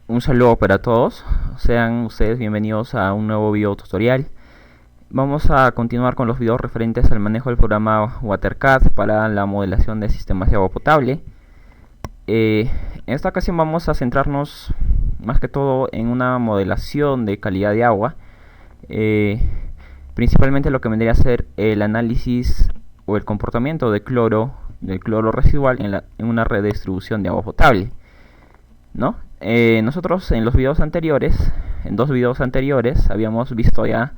Un saludo para todos, sean ustedes bienvenidos a un nuevo video tutorial. Vamos a continuar con los videos referentes al manejo del programa WaterCAD para la modelación de sistemas de agua potable. En esta ocasión vamos a centrarnos más que todo en una modelación de calidad de agua, principalmente lo que vendría a ser el análisis o el comportamiento del cloro residual en una red de distribución de agua potable, ¿no? Nosotros en los videos anteriores, en dos videos anteriores, habíamos visto ya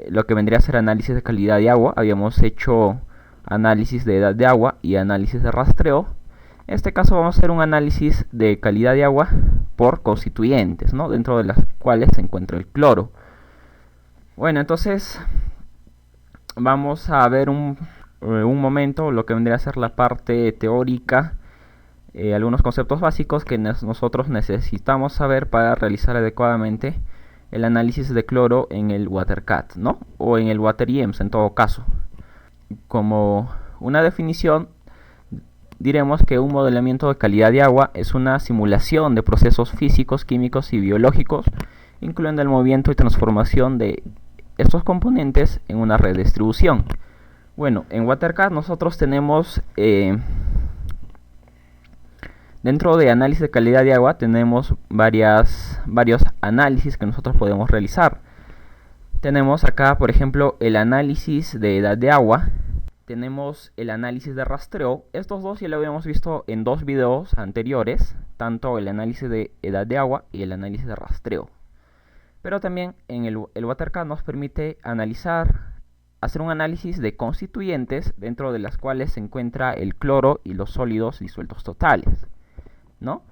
lo que vendría a ser análisis de calidad de agua. Habíamos hecho análisis de edad de agua y análisis de rastreo. En este caso vamos a hacer un análisis de calidad de agua por constituyentes, ¿no? Dentro de las cuales se encuentra el cloro. Bueno, entonces vamos a ver un momento lo que vendría a ser la parte teórica. Algunos conceptos básicos que nosotros necesitamos saber para realizar adecuadamente el análisis de cloro en el WaterCAD, ¿no? O en el WaterEMS en todo caso. Como una definición, diremos que un modelamiento de calidad de agua es una simulación de procesos físicos, químicos y biológicos, incluyendo el movimiento y transformación de estos componentes en una red de distribución. Bueno, en WaterCAD nosotros tenemos dentro de análisis de calidad de agua tenemos varios análisis que nosotros podemos realizar. Tenemos acá, por ejemplo, el análisis de edad de agua. Tenemos el análisis de rastreo. Estos dos ya lo habíamos visto en dos videos anteriores, tanto el análisis de edad de agua y el análisis de rastreo. Pero también en el WaterCAD nos permite hacer un análisis de constituyentes, dentro de las cuales se encuentra el cloro y los sólidos disueltos totales, ¿no?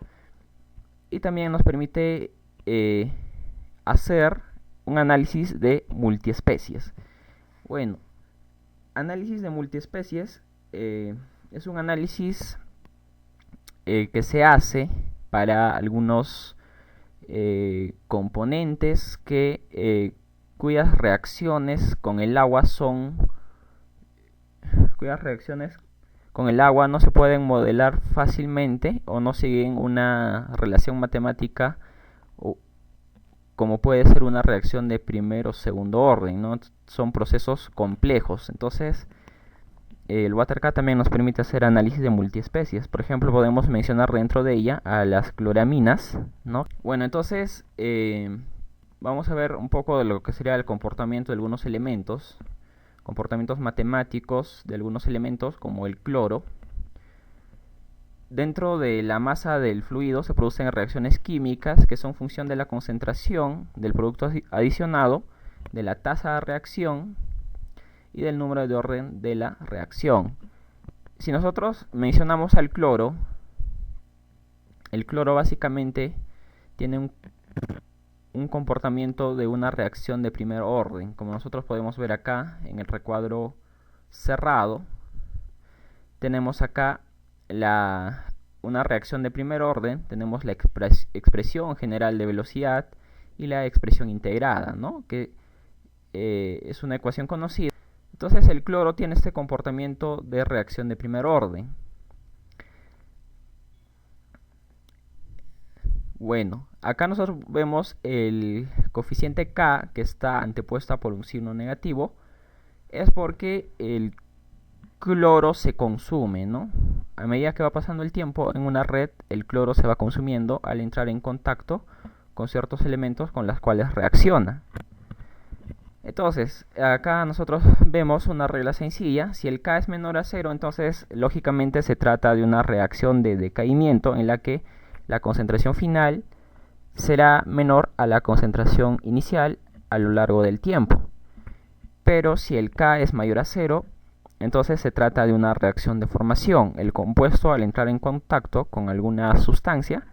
Y también nos permite hacer un análisis de multiespecies. Bueno, análisis de multiespecies es un análisis que se hace para algunos componentes cuyas reacciones con el agua no se pueden modelar fácilmente o no siguen una relación matemática como puede ser una reacción de primer o segundo orden, ¿no? Son procesos complejos. Entonces el WaterCAD también nos permite hacer análisis de multiespecies. Por ejemplo, podemos mencionar dentro de ella a las cloraminas, ¿no? Bueno, entonces vamos a ver un poco de lo que sería el comportamiento de algunos elementos, comportamientos matemáticos de algunos elementos como el cloro. Dentro de la masa del fluido se producen reacciones químicas que son función de la concentración del producto adicionado, de la tasa de reacción y del número de orden de la reacción. Si nosotros mencionamos al cloro, el cloro básicamente tiene un comportamiento de una reacción de primer orden, como nosotros podemos ver acá en el recuadro cerrado. Tenemos acá una reacción de primer orden, tenemos la expresión general de velocidad y la expresión integrada, ¿no? Que es una ecuación conocida. Entonces el cloro tiene este comportamiento de reacción de primer orden. Bueno, acá nosotros vemos el coeficiente K, que está antepuesta por un signo negativo. Es porque el cloro se consume, ¿no? A medida que va pasando el tiempo en una red, el cloro se va consumiendo al entrar en contacto con ciertos elementos con los cuales reacciona. Entonces, acá nosotros vemos una regla sencilla. Si el K es menor a 0, entonces lógicamente se trata de una reacción de decaimiento en la que la concentración final será menor a la concentración inicial a lo largo del tiempo. Pero si el K es mayor a 0, entonces se trata de una reacción de formación. El compuesto, al entrar en contacto con alguna sustancia,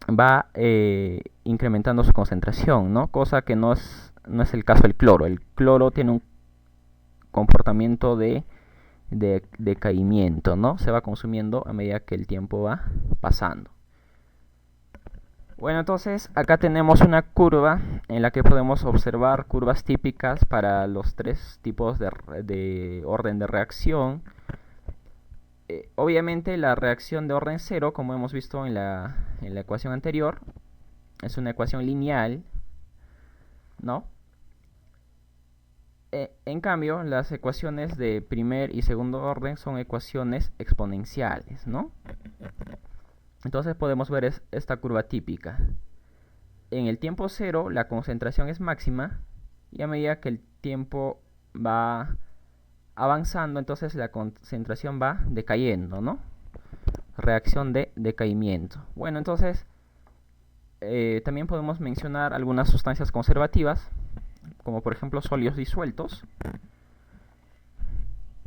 va incrementando su concentración, ¿no? Cosa que no es el caso del cloro. El cloro tiene un comportamiento de decaimiento, ¿no? Se va consumiendo a medida que el tiempo va pasando. Bueno, entonces acá tenemos una curva en la que podemos observar curvas típicas para los tres tipos de orden de reacción. Obviamente la reacción de orden cero, como hemos visto en la ecuación anterior, es una ecuación lineal, ¿no? En cambio, las ecuaciones de primer y segundo orden son ecuaciones exponenciales, ¿no? Entonces podemos ver esta curva típica. En el tiempo cero la concentración es máxima y a medida que el tiempo va avanzando, entonces la concentración va decayendo, ¿no? Reacción de decaimiento. Bueno, entonces también podemos mencionar algunas sustancias conservativas, como por ejemplo sólidos disueltos.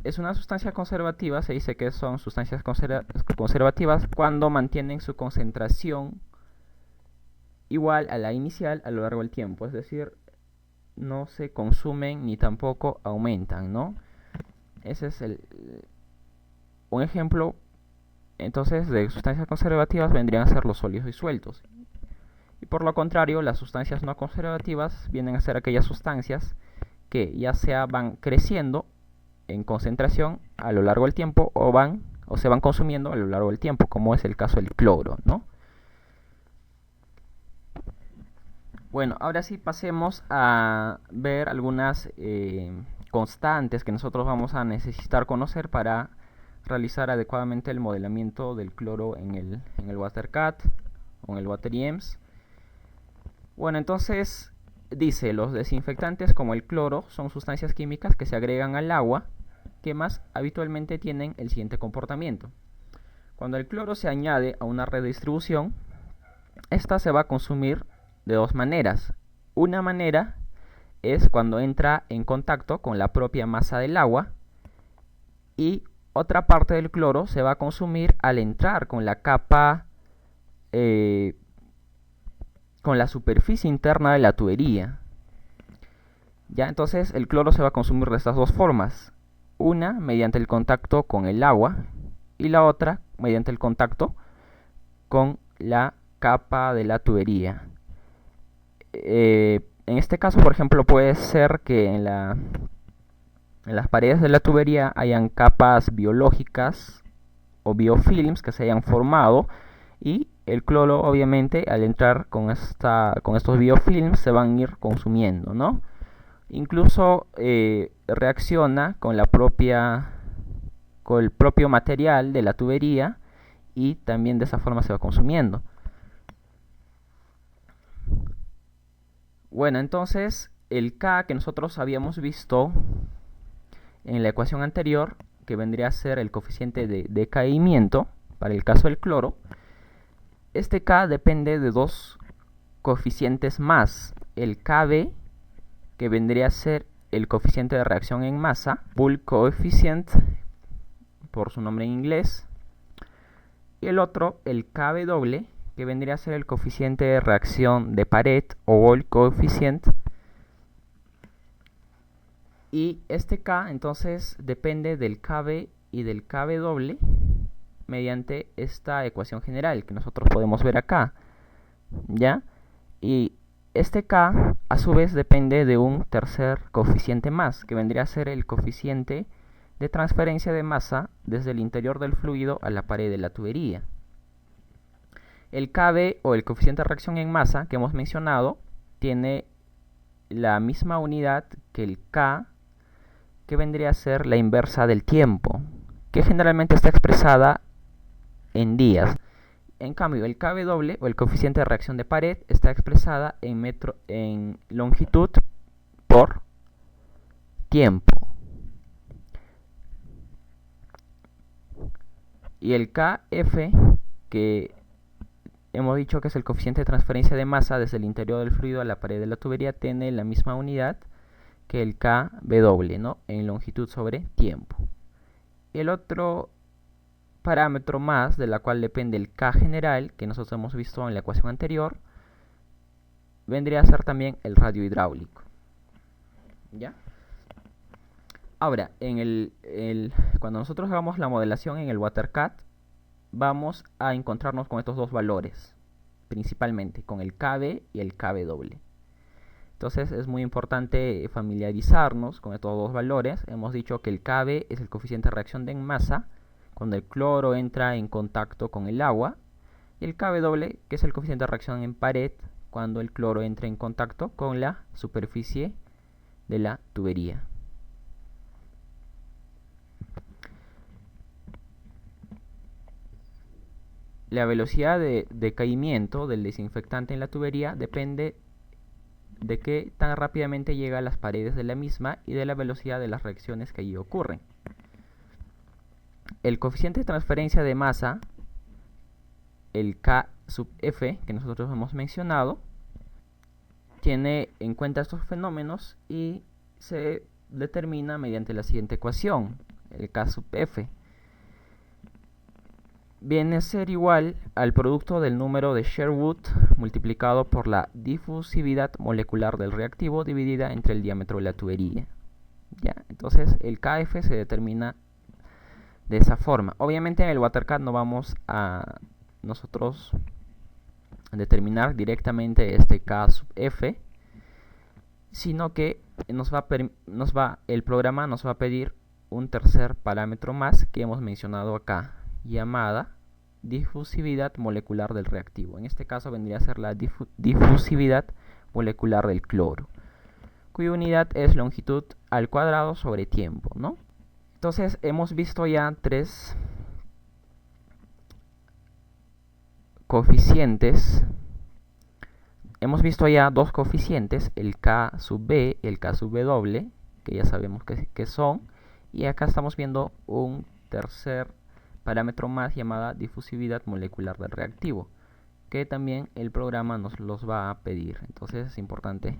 Es una sustancia conservativa, se dice que son sustancias conservativas cuando mantienen su concentración igual a la inicial a lo largo del tiempo, es decir, no se consumen ni tampoco aumentan, ¿no? Ese es un ejemplo, entonces, de sustancias conservativas vendrían a ser los sólidos disueltos. Y por lo contrario, las sustancias no conservativas vienen a ser aquellas sustancias que ya sea van creciendo en concentración a lo largo del tiempo o se van consumiendo a lo largo del tiempo, como es el caso del cloro, ¿no? Bueno, ahora sí pasemos a ver algunas constantes que nosotros vamos a necesitar conocer para realizar adecuadamente el modelamiento del cloro en el WaterCat o en el WaterEMS. Bueno, entonces dice, los desinfectantes como el cloro son sustancias químicas que se agregan al agua que más habitualmente tienen el siguiente comportamiento. Cuando el cloro se añade a una red de distribución, esta se va a consumir de dos maneras. Una manera es cuando entra en contacto con la propia masa del agua y otra parte del cloro se va a consumir al entrar con la capa con la superficie interna de la tubería. Ya, entonces el cloro se va a consumir de estas dos formas. Una mediante el contacto con el agua y la otra mediante el contacto con la capa de la tubería. En este caso, por ejemplo, puede ser que en las paredes de la tubería hayan capas biológicas o biofilms que se hayan formado y el cloro, obviamente, al entrar con estos biofilms se van a ir consumiendo, ¿no? Incluso reacciona con el propio material de la tubería y también de esa forma se va consumiendo. Bueno, entonces el K que nosotros habíamos visto en la ecuación anterior, que vendría a ser el coeficiente de decaimiento para el caso del cloro, este K depende de dos coeficientes más, el Kb, que vendría a ser el coeficiente de reacción en masa, bulk coefficient, por su nombre en inglés, y el otro, el Kb doble, que vendría a ser el coeficiente de reacción de pared o bulk coefficient. Y este K entonces depende del Kb y del Kb doble mediante esta ecuación general que nosotros podemos ver acá, ¿ya? Y este K a su vez depende de un tercer coeficiente más, que vendría a ser el coeficiente de transferencia de masa desde el interior del fluido a la pared de la tubería. El Kb o el coeficiente de reacción en masa que hemos mencionado tiene la misma unidad que el K, que vendría a ser la inversa del tiempo, que generalmente está expresada en días. En cambio, el Kb doble o el coeficiente de reacción de pared está expresada en longitud por tiempo. Y el Kf, que hemos dicho que es el coeficiente de transferencia de masa desde el interior del fluido a la pared de la tubería, tiene la misma unidad que el Kb doble, ¿no? En longitud sobre tiempo. El otro parámetro más, de la cual depende el K general, que nosotros hemos visto en la ecuación anterior, vendría a ser también el radio hidráulico. ¿Ya? Ahora, cuando nosotros hagamos la modelación en el WaterCat, vamos a encontrarnos con estos dos valores, principalmente con el Kb y el Kb doble. Entonces es muy importante familiarizarnos con estos dos valores. Hemos dicho que el Kb es el coeficiente de reacción en masa cuando el cloro entra en contacto con el agua, y el Kw, que es el coeficiente de reacción en pared, cuando el cloro entra en contacto con la superficie de la tubería. La velocidad de decaimiento del desinfectante en la tubería depende de qué tan rápidamente llega a las paredes de la misma y de la velocidad de las reacciones que allí ocurren. El coeficiente de transferencia de masa, el K sub F, que nosotros hemos mencionado, tiene en cuenta estos fenómenos y se determina mediante la siguiente ecuación. El K sub F viene a ser igual al producto del número de Sherwood multiplicado por la difusividad molecular del reactivo dividida entre el diámetro de la tubería. ¿Ya? Entonces el Kf se determina de esa forma. Obviamente en el WaterCAD no vamos a nosotros determinar directamente este K sub F, sino que el programa nos va a pedir un tercer parámetro más que hemos mencionado acá, llamada difusividad molecular del reactivo. En este caso vendría a ser la difusividad molecular del cloro, cuya unidad es longitud al cuadrado sobre tiempo, ¿no? Entonces hemos visto ya tres coeficientes. Hemos visto ya dos coeficientes, el K sub B y el K sub W, que ya sabemos que son. Y acá estamos viendo un tercer parámetro más llamada difusividad molecular del reactivo, que también el programa nos los va a pedir. Entonces es importante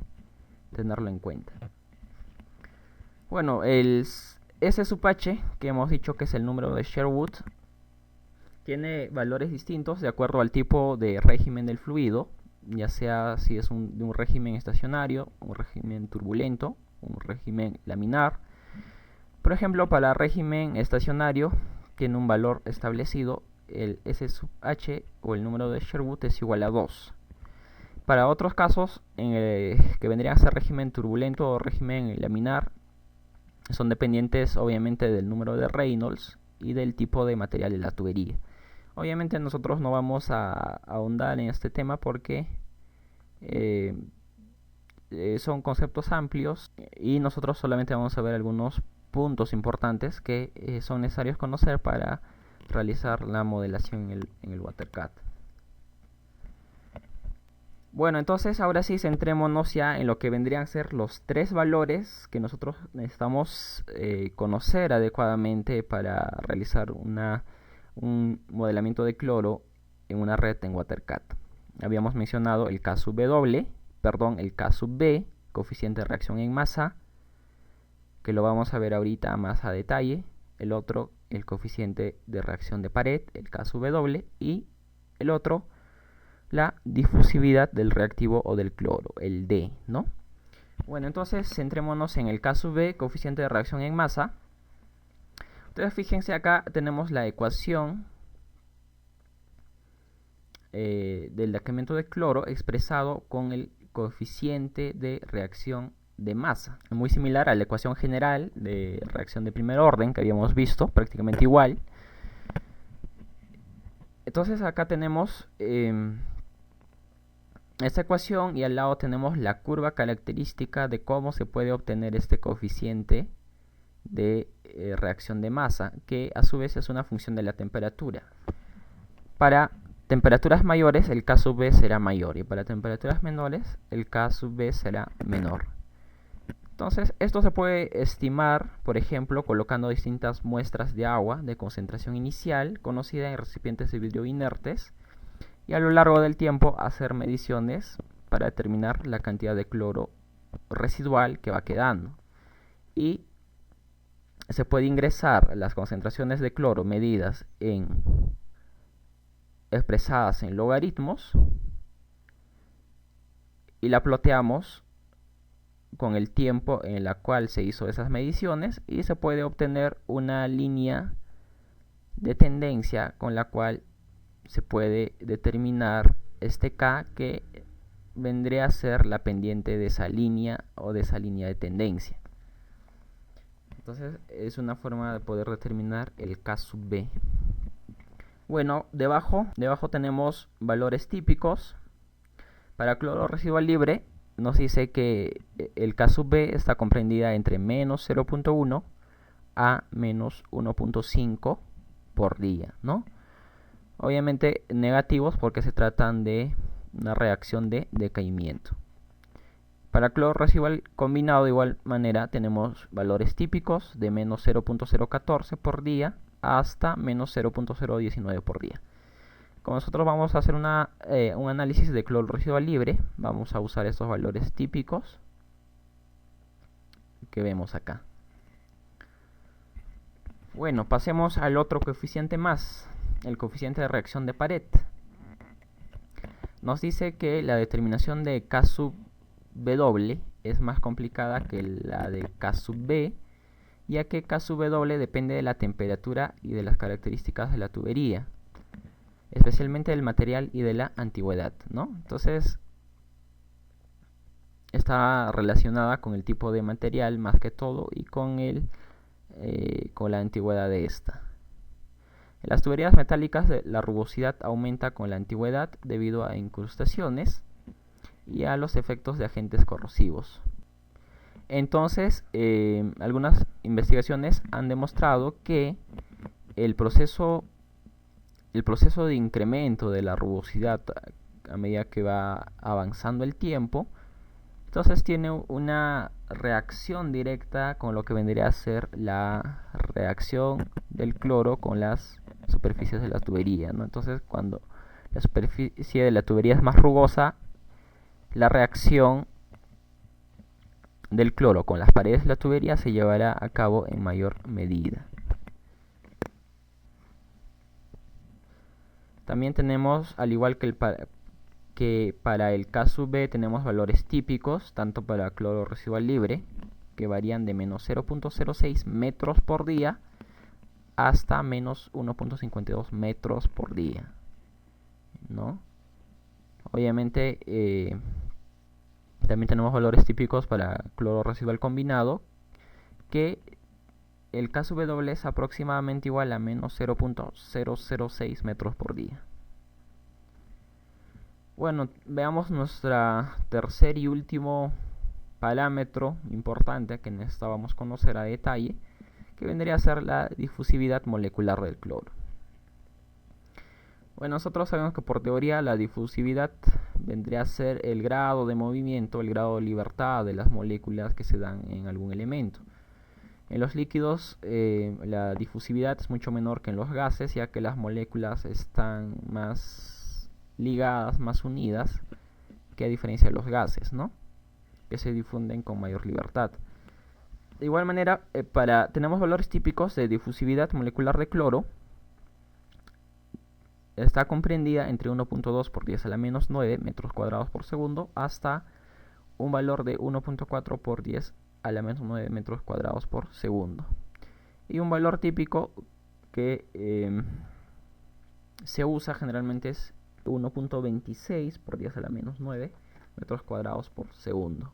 tenerlo en cuenta. Bueno, el S sub H, que hemos dicho que es el número de Sherwood, tiene valores distintos de acuerdo al tipo de régimen del fluido, ya sea si es de un régimen estacionario, un régimen turbulento, un régimen laminar. Por ejemplo, para régimen estacionario tiene un valor establecido, el S sub H o el número de Sherwood es igual a 2. Para otros casos, que vendrían a ser régimen turbulento o régimen laminar, son dependientes obviamente del número de Reynolds y del tipo de material de la tubería. Obviamente nosotros no vamos a ahondar en este tema porque son conceptos amplios y nosotros solamente vamos a ver algunos puntos importantes que son necesarios conocer para realizar la modelación en el WaterCAD. Bueno, entonces ahora sí centrémonos ya en lo que vendrían a ser los tres valores que nosotros necesitamos conocer adecuadamente para realizar un modelamiento de cloro en una red en WaterCAD. Habíamos mencionado el K sub el K sub B, coeficiente de reacción en masa, que lo vamos a ver ahorita más a detalle. El otro, el coeficiente de reacción de pared, el K sub W, y el otro, la difusividad del reactivo o del cloro, el D, ¿no? Bueno, entonces centrémonos en el K sub B, coeficiente de reacción en masa. Entonces fíjense, acá tenemos la ecuación del decaimiento de cloro expresado con el coeficiente de reacción de masa, muy similar a la ecuación general de reacción de primer orden que habíamos visto, prácticamente igual. Entonces acá tenemos esta ecuación y al lado tenemos la curva característica de cómo se puede obtener este coeficiente de reacción de masa, que a su vez es una función de la temperatura. Para temperaturas mayores el K sub B será mayor y para temperaturas menores el K sub B será menor. Entonces esto se puede estimar, por ejemplo, colocando distintas muestras de agua de concentración inicial conocida en recipientes de vidrio inertes y a lo largo del tiempo hacer mediciones para determinar la cantidad de cloro residual que va quedando. Y se puede ingresar las concentraciones de cloro medidas expresadas en logaritmos y la ploteamos con el tiempo en la cual se hizo esas mediciones y se puede obtener una línea de tendencia con la cual se puede determinar este K, que vendría a ser la pendiente de esa línea o de esa línea de tendencia. Entonces es una forma de poder determinar el K sub B. Bueno, debajo tenemos valores típicos. Para cloro residual libre nos dice que el K sub B está comprendida entre menos 0.1 a menos 1.5 por día, ¿no? Obviamente negativos porque se tratan de una reacción de decaimiento. Para cloro residual combinado de igual manera tenemos valores típicos de menos 0.014 por día hasta menos 0.019 por día. Como nosotros vamos a hacer un análisis de cloro residual libre, vamos a usar estos valores típicos que vemos acá. Bueno, pasemos al otro coeficiente más, el coeficiente de reacción de Paret. Nos dice que la determinación de K sub W es más complicada que la de K sub B, ya que K sub W depende de la temperatura y de las características de la tubería, especialmente del material y de la antigüedad, ¿no? Entonces está relacionada con el tipo de material más que todo y con la antigüedad de esta. En las tuberías metálicas la rugosidad aumenta con la antigüedad debido a incrustaciones y a los efectos de agentes corrosivos. Entonces, algunas investigaciones han demostrado que el proceso de incremento de la rugosidad a medida que va avanzando el tiempo, entonces tiene una reacción directa con lo que vendría a ser la reacción del cloro con las superficies de la tubería, ¿no? Entonces, cuando la superficie de la tubería es más rugosa, la reacción del cloro con las paredes de la tubería se llevará a cabo en mayor medida. También tenemos, al igual que para el K sub B, tenemos valores típicos, tanto para cloro residual libre, que varían de menos 0.06 metros por día hasta menos 1.52 metros por día, ¿no? Obviamente, también tenemos valores típicos para cloro residual combinado, que el K sub W es aproximadamente igual a menos 0.006 metros por día. Bueno, veamos nuestro tercer y último parámetro importante que necesitábamos conocer a detalle, que vendría a ser la difusividad molecular del cloro. Bueno, nosotros sabemos que por teoría la difusividad vendría a ser el grado de movimiento, el grado de libertad de las moléculas que se dan en algún elemento. En los líquidos la difusividad es mucho menor que en los gases, ya que las moléculas están más ligadas, más unidas, que a diferencia de los gases, ¿no? Que se difunden con mayor libertad. De igual manera, tenemos valores típicos de difusividad molecular de cloro. Está comprendida entre 1.2 por 10 a la menos 9 metros cuadrados por segundo hasta un valor de 1.4 por 10 a la menos 9 metros cuadrados por segundo. Y un valor típico que se usa generalmente es 1.26 por 10 a la menos 9 metros cuadrados por segundo.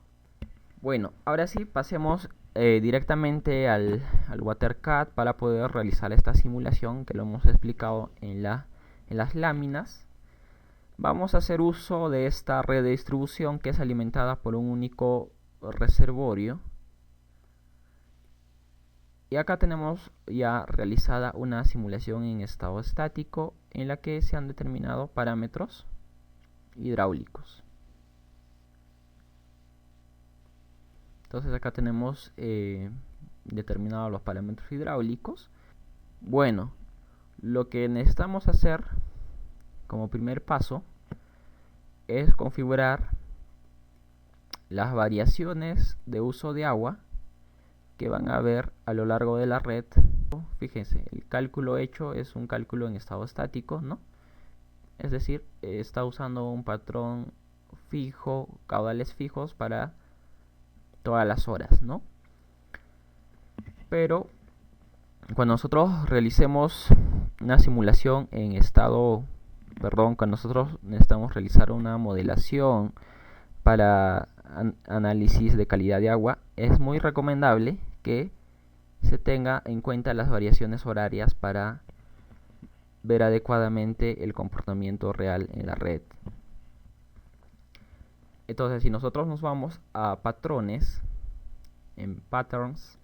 Bueno, ahora sí, pasemos directamente al WaterCAD para poder realizar esta simulación que lo hemos explicado en las láminas. Vamos a hacer uso de esta red de distribución que es alimentada por un único reservorio. Y acá tenemos ya realizada una simulación en estado estático en la que se han determinado parámetros hidráulicos. Entonces acá tenemos determinados los parámetros hidráulicos. Bueno, lo que necesitamos hacer como primer paso es configurar las variaciones de uso de agua que van a haber a lo largo de la red. Fíjense, el cálculo hecho es un cálculo en estado estático, ¿no? Es decir, está usando un patrón fijo, caudales fijos para todas las horas, ¿no? Pero cuando nosotros realicemos una simulación en estado, cuando nosotros necesitamos realizar una modelación para análisis de calidad de agua, es muy recomendable que se tenga en cuenta las variaciones horarias para ver adecuadamente el comportamiento real en la red. Entonces, si nosotros nos vamos a patrones, en patterns,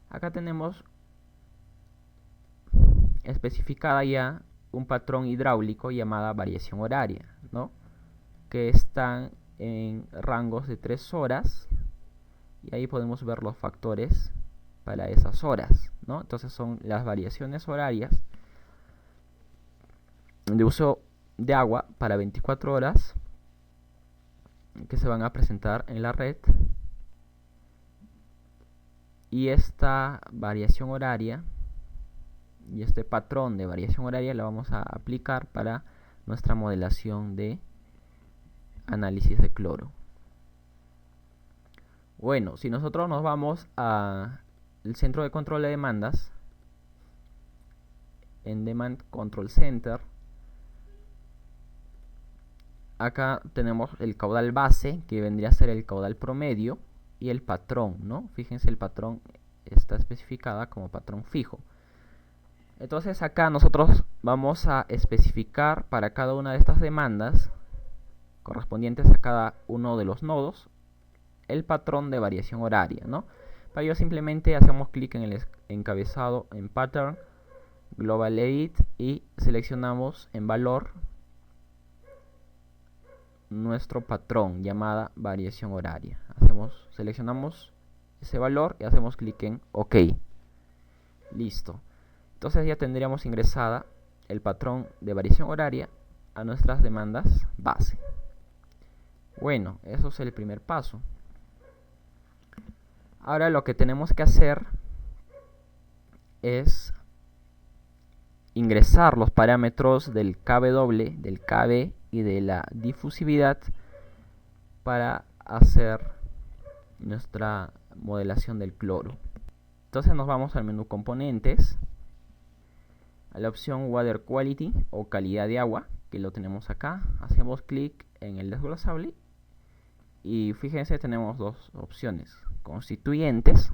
acá tenemos especificada ya un patrón hidráulico llamada variación horaria, ¿no? Que están en rangos de 3 horas y ahí podemos ver los factores para esas horas, ¿no? Entonces son las variaciones horarias de uso de agua para 24 horas que se van a presentar en la red, y esta variación horaria y este patrón de variación horaria lo vamos a aplicar para nuestra modelación de análisis de cloro. Bueno, si nosotros nos vamos al centro de control de demandas, en Demand Control Center, acá tenemos el caudal base, que vendría a ser el caudal promedio, y el patrón, ¿no? Fíjense, el patrón está especificada como patrón fijo. Entonces acá nosotros vamos a especificar para cada una de estas demandas correspondientes a cada uno de los nodos el patrón de variación horaria, ¿no? Para ello simplemente hacemos clic en el encabezado en Pattern, Global Edit, y seleccionamos en valor nuestro patrón llamada variación horaria. Seleccionamos ese valor y hacemos clic en OK. Listo. Entonces ya tendríamos ingresada el patrón de variación horaria a nuestras demandas base. Bueno, eso es el primer paso. Ahora lo que tenemos que hacer es ingresar los parámetros del kW, del kV y de la difusividad para hacer nuestra modelación del cloro. Entonces nos vamos al menú componentes, a la opción Water Quality o calidad de agua, que lo tenemos acá. Hacemos clic en el desglosable y fíjense, tenemos dos opciones: constituyentes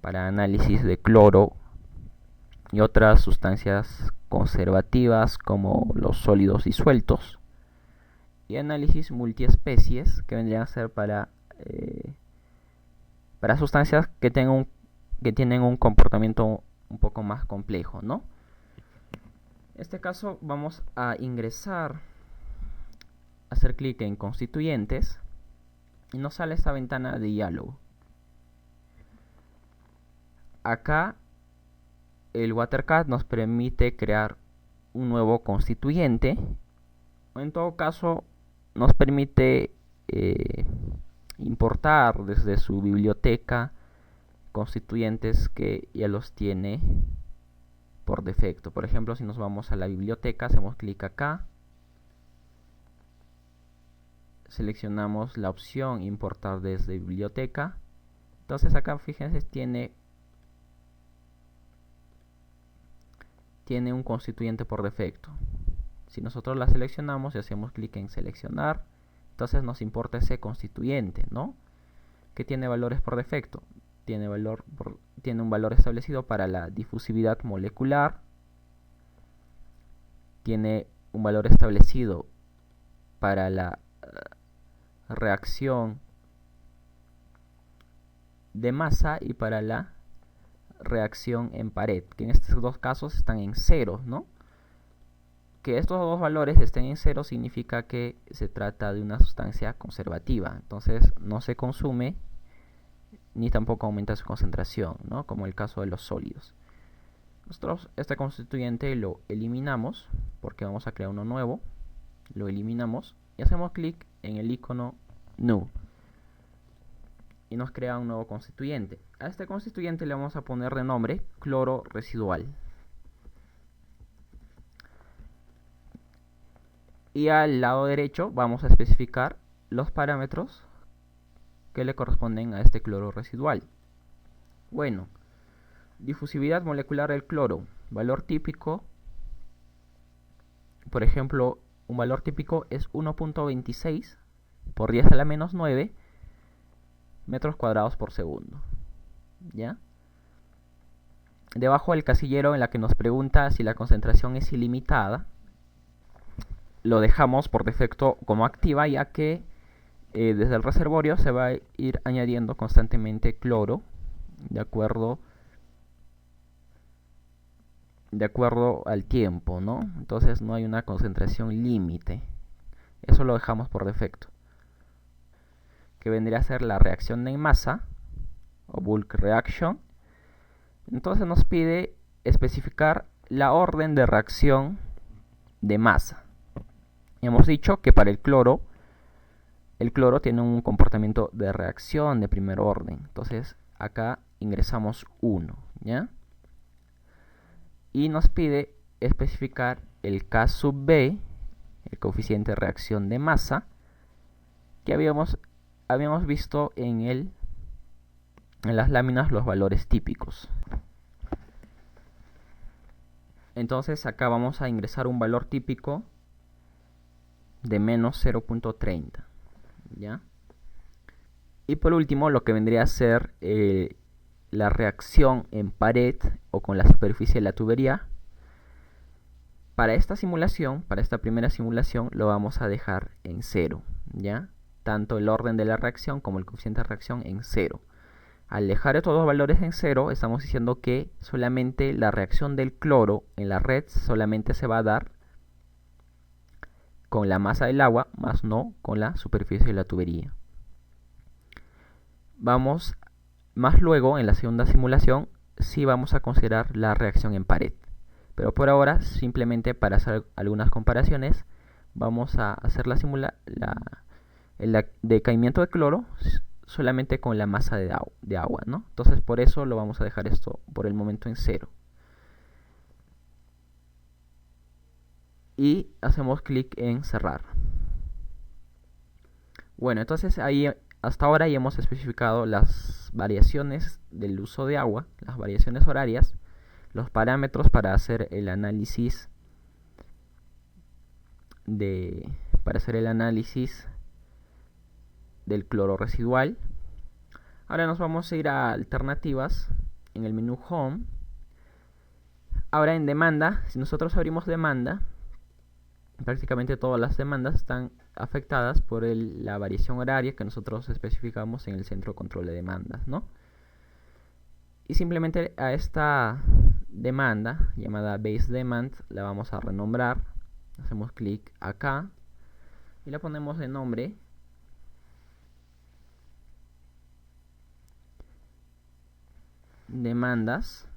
para análisis de cloro y otras sustancias conservativas como los sólidos disueltos, y análisis multiespecies, que vendrían a ser para sustancias que tienen un comportamiento un poco más complejo, ¿no? En este caso vamos a ingresar, hacer clic en constituyentes y nos sale esta ventana de diálogo. Acá el WaterCat nos permite crear un nuevo constituyente, o en todo caso nos permite importar desde su biblioteca constituyentes que ya los tiene por defecto. Por ejemplo, si nos vamos a la biblioteca, hacemos clic acá, seleccionamos la opción importar desde biblioteca. Entonces acá fíjense, tiene un constituyente por defecto. Si nosotros la seleccionamos y hacemos clic en seleccionar, entonces nos importa ese constituyente, ¿no? Que tiene valores por defecto. Tiene un valor establecido para la difusividad molecular, tiene un valor establecido para la reacción de masa y para la reacción en pared, que en estos dos casos están en cero, ¿no? Que estos dos valores estén en cero significa que se trata de una sustancia conservativa, entonces no se consume ni tampoco aumenta su concentración, ¿no? Como el caso de los sólidos. Nosotros este constituyente lo eliminamos porque vamos a crear uno nuevo. Lo eliminamos y hacemos clic en el icono New y nos crea un nuevo constituyente. A este constituyente le vamos a poner de nombre cloro residual. Y al lado derecho vamos a especificar los parámetros que le corresponden a este cloro residual. Bueno, difusividad molecular del cloro, valor típico, por ejemplo, un valor típico es 1.26 por 10 a la menos 9 metros cuadrados por segundo, ¿ya? debajo del casillero en la que nos pregunta si la concentración es ilimitada, lo dejamos por defecto como activa, ya que desde el reservorio se va a ir añadiendo constantemente cloro de acuerdo al tiempo, ¿no? Entonces no hay una concentración límite. Eso lo dejamos por defecto. Que vendría a ser la reacción en masa o bulk reaction. Entonces nos pide especificar la orden de reacción de masa. Hemos dicho que para el cloro tiene un comportamiento de reacción de primer orden. Entonces acá ingresamos 1, ¿ya? Y nos pide especificar el K sub B, el coeficiente de reacción de masa, que habíamos visto en las láminas los valores típicos. Entonces acá vamos a ingresar un valor típico de menos 0.30, ¿ya? Y por último, lo que vendría a ser la reacción en pared o con la superficie de la tubería. Para esta primera simulación, lo vamos a dejar en 0, ¿ya? Tanto el orden de la reacción como el coeficiente de reacción en 0. Al dejar estos dos valores en 0, estamos diciendo que solamente la reacción del cloro en la red solamente se va a dar con la masa del agua, más no con la superficie de la tubería. Más luego, en la segunda simulación, sí vamos a considerar la reacción en pared. Pero por ahora, simplemente para hacer algunas comparaciones, vamos a hacer el decaimiento de cloro solamente con la masa de agua, ¿no? Entonces por eso lo vamos a dejar esto por el momento en 0. Y hacemos clic en cerrar. Bueno, entonces ahí hasta ahora ya hemos especificado las variaciones del uso de agua, las variaciones horarias, los parámetros para hacer el análisis del cloro residual. Ahora nos vamos a ir a alternativas en el menú Home. Ahora en demanda, si nosotros abrimos demanda, prácticamente todas las demandas están afectadas por la variación horaria que nosotros especificamos en el centro de control de demandas, ¿no? Y simplemente a esta demanda llamada base demand la vamos a renombrar. Hacemos clic acá y la ponemos de nombre demandas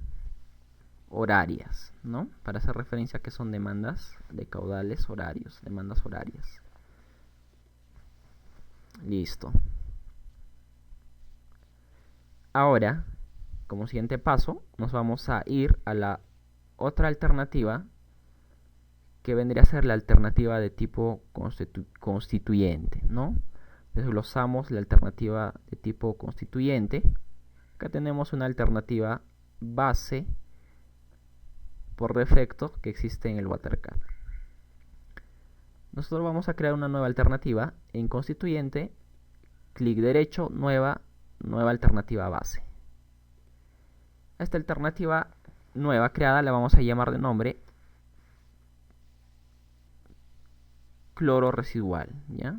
horarias, ¿no? Para hacer referencia a que son demandas de caudales horarios, demandas horarias. Listo. Ahora, como siguiente paso, nos vamos a ir a la otra alternativa que vendría a ser la alternativa de tipo constituyente, ¿no? Desglosamos la alternativa de tipo constituyente. Acá tenemos una alternativa base por defecto que existe en el WaterCAD. Nosotros vamos a crear una nueva alternativa en constituyente, clic derecho, nueva alternativa base. Esta alternativa nueva creada la vamos a llamar de nombre cloro residual, ¿ya?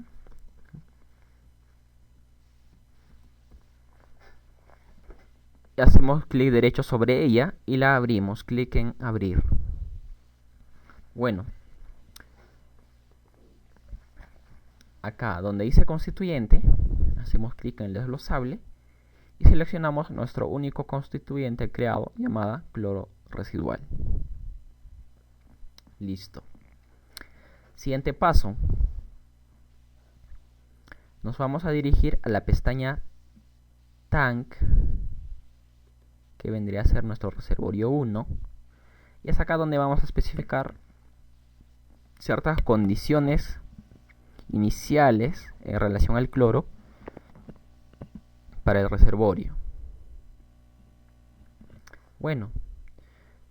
Hacemos clic derecho sobre ella y la abrimos, clic en abrir. Bueno, acá donde dice constituyente, hacemos clic en el desglosable y seleccionamos nuestro único constituyente creado llamada cloro residual. Listo. Siguiente paso. Nos vamos a dirigir a la pestaña Tank, que vendría a ser nuestro reservorio 1, y es acá donde vamos a especificar ciertas condiciones iniciales en relación al cloro para el reservorio. Bueno,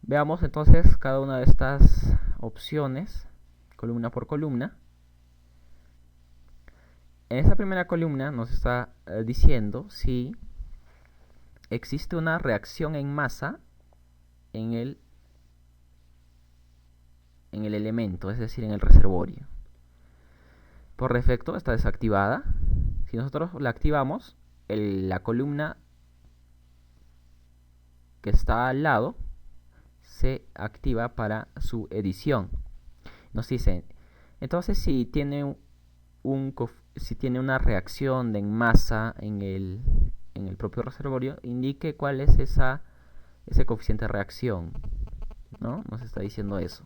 veamos entonces cada una de estas opciones columna por columna. En esta primera columna nos está diciendo si existe una reacción en masa en el elemento, es decir, en el reservorio. Por defecto está desactivada. Si nosotros la activamos, la columna que está al lado se activa para su edición. Nos dice, entonces si tiene una reacción de masa en el propio reservorio, indique cuál es ese coeficiente de reacción, ¿no? Nos está diciendo eso.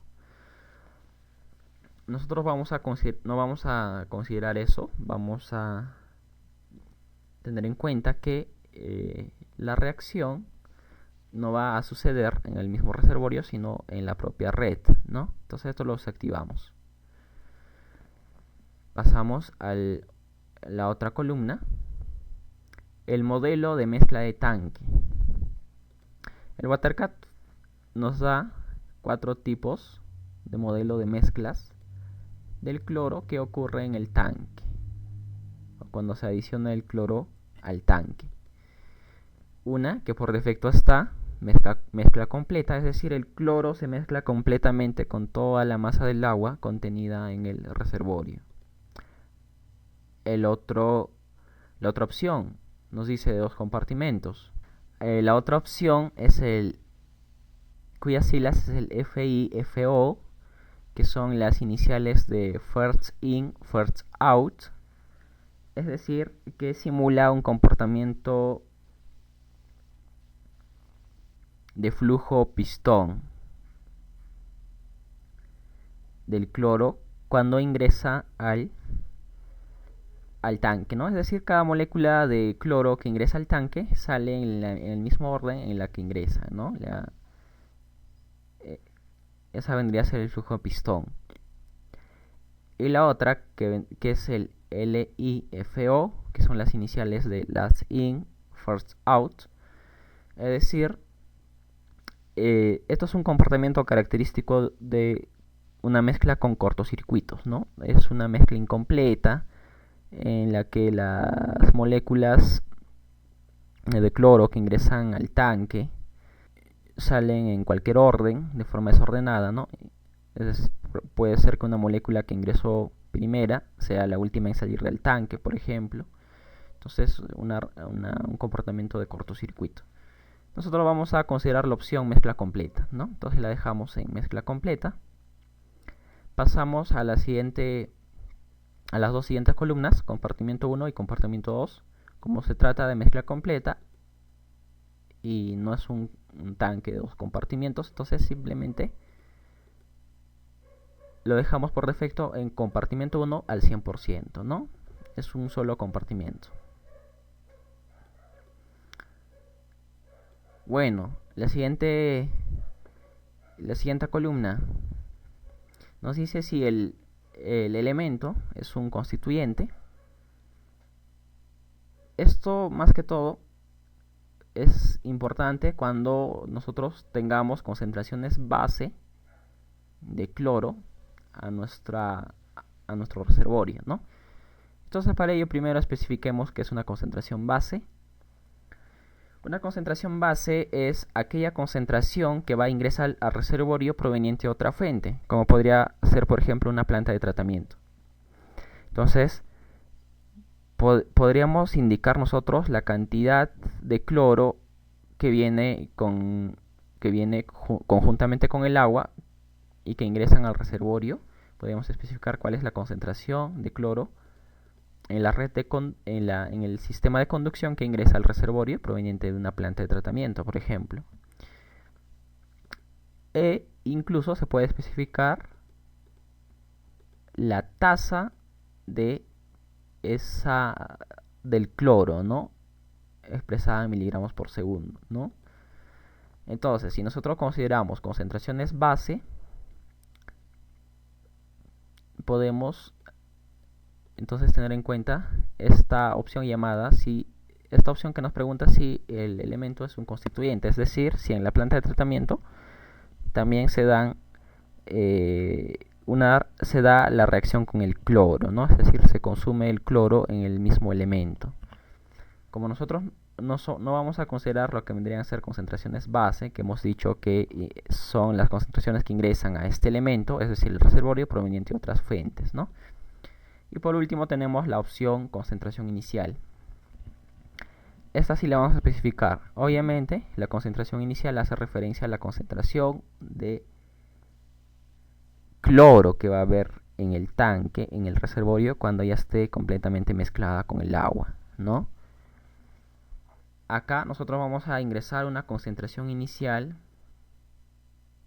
Nosotros no vamos a considerar eso, vamos a tener en cuenta que la reacción no va a suceder en el mismo reservorio, sino en la propia red, ¿no? Entonces esto lo desactivamos. Pasamos a la otra columna, el modelo de mezcla de tanque. El WaterCat nos da 4 tipos de modelo de mezclas del cloro que ocurre en el tanque, o cuando se adiciona el cloro al tanque. Una que por defecto está mezcla completa, es decir, el cloro se mezcla completamente con toda la masa del agua contenida en el reservorio. La otra opción nos dice de 2 compartimentos. La otra opción es cuyas siglas es el FIFO, que son las iniciales de First In, First Out, es decir, que simula un comportamiento de flujo pistón del cloro cuando ingresa al tanque, ¿no? Es decir, cada molécula de cloro que ingresa al tanque sale en el mismo orden en la que ingresa, ¿no? Esa vendría a ser el flujo de pistón. Y la otra, que es el LIFO, que son las iniciales de Last In, First Out. Es decir, esto es un comportamiento característico de una mezcla con cortocircuitos, ¿no? Es una mezcla incompleta en la que las moléculas de cloro que ingresan al tanque salen en cualquier orden, de forma desordenada, ¿no? Puede ser que una molécula que ingresó primera sea la última en salir del tanque, por ejemplo. Entonces, un comportamiento de cortocircuito. Nosotros vamos a considerar la opción mezcla completa, ¿no? Entonces la dejamos en mezcla completa. Pasamos a las dos siguientes columnas, compartimiento 1 y compartimiento 2. Como se trata de mezcla completa y no es un tanque de 2 compartimientos, entonces simplemente lo dejamos por defecto en compartimiento 1 al 100%, ¿no? Es un solo compartimiento. Bueno, la siguiente columna nos dice si el elemento es un constituyente. Esto, más que todo, es importante cuando nosotros tengamos concentraciones base de cloro a nuestro reservorio, ¿no? Entonces, para ello primero especifiquemos qué es una concentración base. Una concentración base es aquella concentración que va a ingresar al reservorio proveniente de otra fuente, como podría ser, por ejemplo, una planta de tratamiento. Entonces, podríamos indicar nosotros la cantidad de cloro que viene conjuntamente con el agua y que ingresan al reservorio. Podríamos especificar cuál es la concentración de cloro en la red en el sistema de conducción que ingresa al reservorio proveniente de una planta de tratamiento, por ejemplo. E incluso se puede especificar la tasa del cloro, ¿no? Expresada en miligramos por segundo, ¿no? Entonces, si nosotros consideramos concentraciones base, podemos entonces tener en cuenta esta opción esta opción que nos pregunta si el elemento es un constituyente, es decir, si en la planta de tratamiento también se da la reacción con el cloro, ¿no? Es decir, se consume el cloro en el mismo elemento. Como nosotros no vamos a considerar lo que vendrían a ser concentraciones base, que hemos dicho que son las concentraciones que ingresan a este elemento, es decir, el reservorio proveniente de otras fuentes, ¿no? Y por último tenemos la opción concentración inicial. Esta sí la vamos a especificar. Obviamente, la concentración inicial hace referencia a la concentración de cloro que va a haber en el tanque, en el reservorio, cuando ya esté completamente mezclada con el agua, ¿no? Acá nosotros vamos a ingresar una concentración inicial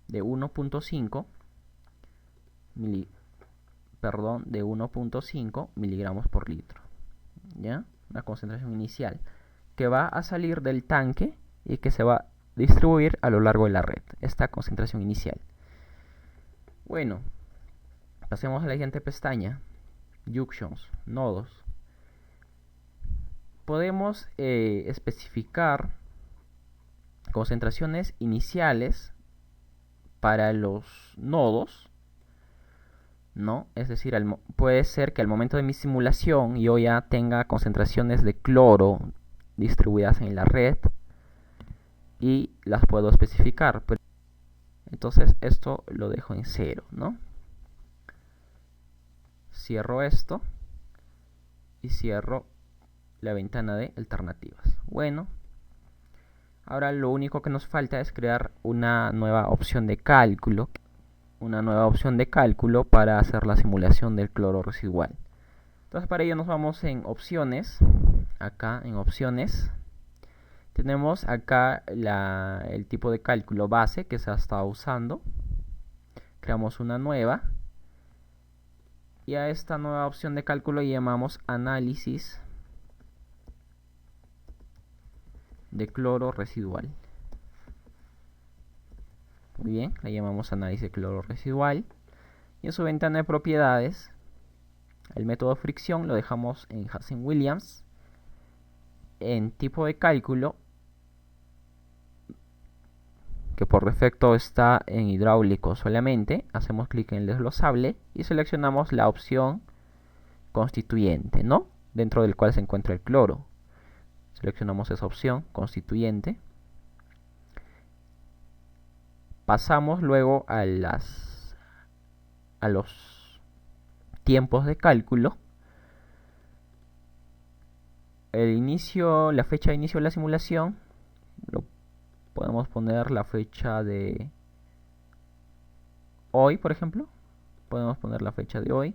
de 1.5 miligramos por litro, ¿ya? Una concentración inicial que va a salir del tanque y que se va a distribuir a lo largo de la red, esta concentración inicial. Bueno, pasemos a la siguiente pestaña, junctions, nodos. Podemos especificar concentraciones iniciales para los nodos, ¿no? Es decir, puede ser que al momento de mi simulación yo ya tenga concentraciones de cloro distribuidas en la red y las puedo especificar. Entonces esto lo dejo en 0, ¿no? Cierro esto y cierro la ventana de alternativas. Bueno, ahora lo único que nos falta es crear una nueva opción de cálculo. Para hacer la simulación del cloro residual. Entonces para ello nos vamos en opciones. Acá en opciones tenemos acá el tipo de cálculo base que se ha estado usando. Creamos una nueva y a esta nueva opción de cálculo llamamos análisis de cloro residual. Muy bien, la llamamos análisis de cloro residual. Y en su ventana de propiedades, el método fricción lo dejamos en Hazen-Williams. En tipo de cálculo, que por defecto está en hidráulico solamente, hacemos clic en el desglosable y seleccionamos la opción constituyente, ¿no? Dentro del cual se encuentra el cloro. Seleccionamos esa opción, constituyente. Pasamos luego a los tiempos de cálculo. La fecha de inicio de la simulación, podemos poner la fecha de hoy, por ejemplo. Podemos poner la fecha de hoy.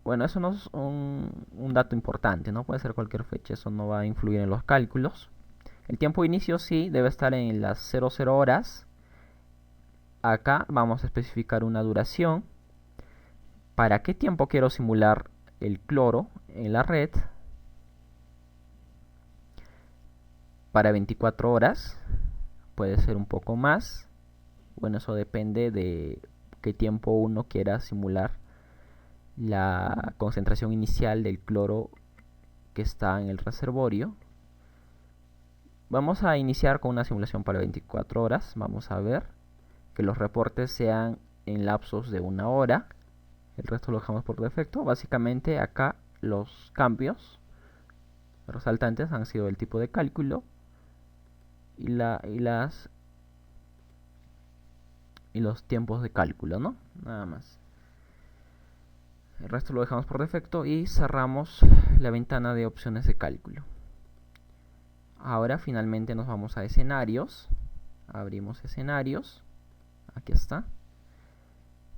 Bueno, eso no es un dato importante, ¿no? Puede ser cualquier fecha, eso no va a influir en los cálculos. El tiempo de inicio sí debe estar en las 00 horas. Acá vamos a especificar una duración. ¿Para qué tiempo quiero simular el cloro en la red? Para 24 horas. Puede ser un poco más. Bueno, eso depende de qué tiempo uno quiera simular la concentración inicial del cloro que está en el reservorio. Vamos a iniciar con una simulación para 24 horas. Vamos a ver que los reportes sean en lapsos de 1 hora. El resto lo dejamos por defecto. Básicamente acá los cambios resaltantes han sido el tipo de cálculo y los tiempos de cálculo, ¿no? Nada más. El resto lo dejamos por defecto y cerramos la ventana de opciones de cálculo. Ahora finalmente nos vamos a escenarios. Abrimos escenarios. Aquí está.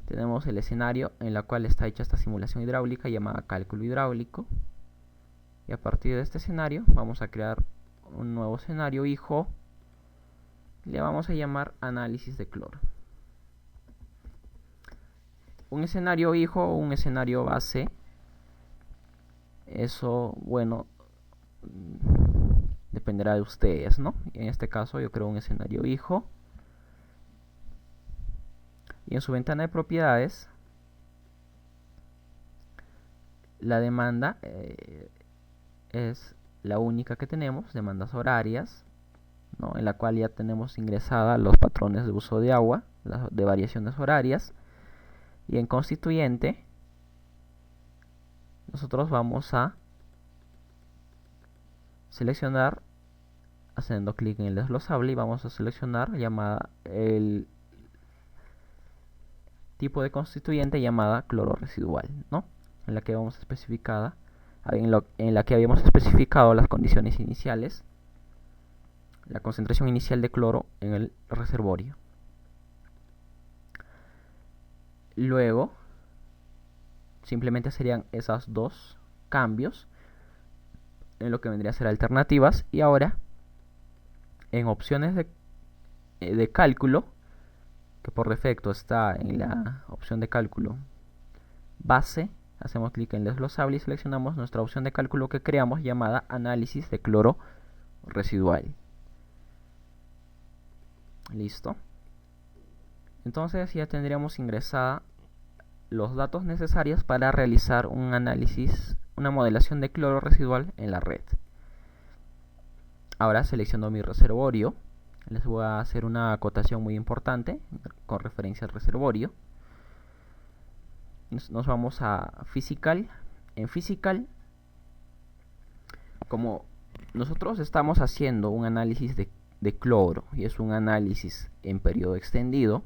Tenemos el escenario en el cual está hecha esta simulación hidráulica llamada cálculo hidráulico. Y a partir de este escenario vamos a crear un nuevo escenario hijo. Le vamos a llamar análisis de cloro. Un escenario hijo o un escenario base, eso, bueno, dependerá de ustedes, ¿no? En este caso yo creo un escenario hijo. Y en su ventana de propiedades, la demanda es la única que tenemos, demandas horarias, ¿no? En la cual ya tenemos ingresada los patrones de uso de agua, de variaciones horarias. Y en constituyente nosotros vamos a seleccionar, haciendo clic en el desglosable, y vamos a seleccionar el tipo de constituyente llamada cloro residual, ¿no? En la que habíamos especificado las condiciones iniciales, la concentración inicial de cloro en el reservorio. Luego, simplemente serían esos dos cambios en lo que vendría a ser alternativas. Y ahora, en opciones de cálculo, que por defecto está en la opción de cálculo base, hacemos clic en el desglosable y seleccionamos nuestra opción de cálculo que creamos llamada análisis de cloro residual. Listo. Entonces ya tendríamos ingresada los datos necesarios para realizar un análisis, una modelación de cloro residual en la red. Ahora selecciono mi reservorio. Les voy a hacer una acotación muy importante con referencia al reservorio. Nos vamos a Physical. En Physical, como nosotros estamos haciendo un análisis de cloro y es un análisis en periodo extendido,